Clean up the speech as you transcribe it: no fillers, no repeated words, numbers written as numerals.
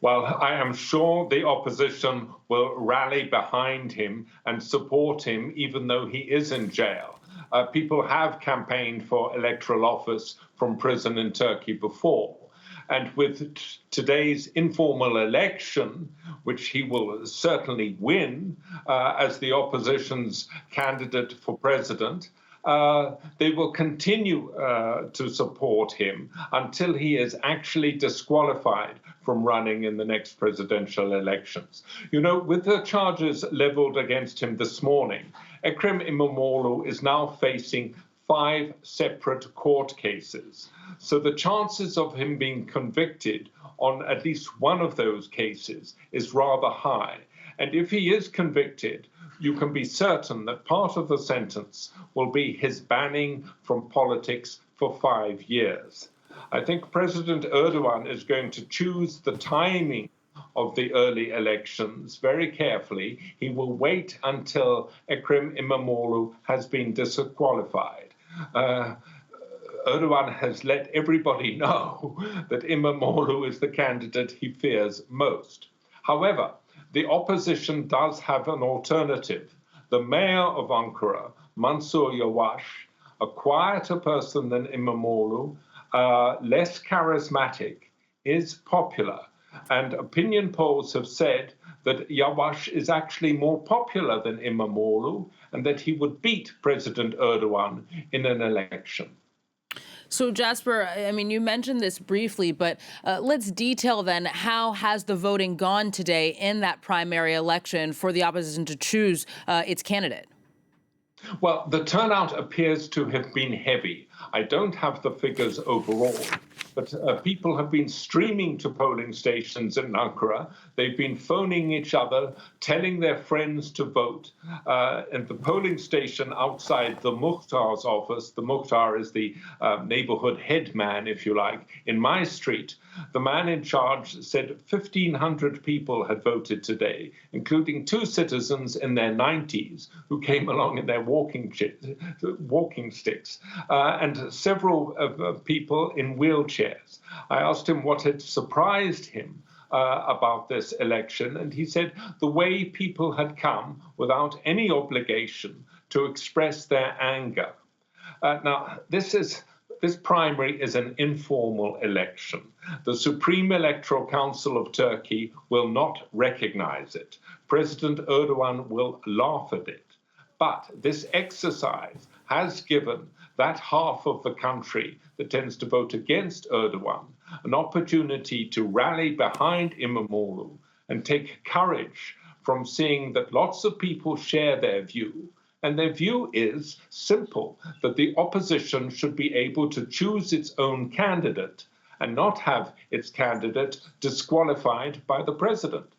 Well, I am sure the opposition will rally behind him and support him, even though he is in jail. People have campaigned for electoral office from prison in Turkey before. And with today's informal election, which he will certainly win as the opposition's candidate for president, they will continue to support him until he is actually disqualified from running in the next presidential elections. You know, with the charges leveled against him this morning, Ekrem Imamoglu is now facing 5 separate court cases. So the chances of him being convicted on at least one of those cases is rather high. And if he is convicted, you can be certain that part of the sentence will be his banning from politics for 5 years. I think President Erdogan is going to choose the timing of the early elections very carefully. He will wait until Ekrem Imamoglu has been disqualified. Erdogan has let everybody know that Imamoglu is the candidate he fears most. However, the opposition does have an alternative. The mayor of Ankara, Mansur Yavaş, a quieter person than Imamoglu, less charismatic, is popular. And opinion polls have said that Yavaş is actually more popular than Imamoglu and that he would beat President Erdogan in an election. So, Jasper, I mean, you mentioned this briefly, but let's detail then how has the voting gone today in that primary election for the opposition to choose its candidate? Well, the turnout appears to have been heavy. I don't have the figures overall, but people have been streaming to polling stations in Ankara. They've been phoning each other, telling their friends to vote. And the polling station outside the Muhtar's office, the Muhtar is the neighborhood head man, if you like, in my street, the man in charge said 1,500 people had voted today, including 2 citizens in their 90s who came along in their walking sticks, and several people in wheelchairs. I asked him what had surprised him about this election, and he said the way people had come without any obligation to express their anger. Now, this primary is an informal election. The Supreme Electoral Council of Turkey will not recognize it. President Erdogan will laugh at it. But this exercise has given that half of the country that tends to vote against Erdogan an opportunity to rally behind Imamoglu and take courage from seeing that lots of people share their view. And their view is simple, that the opposition should be able to choose its own candidate and not have its candidate disqualified by the president.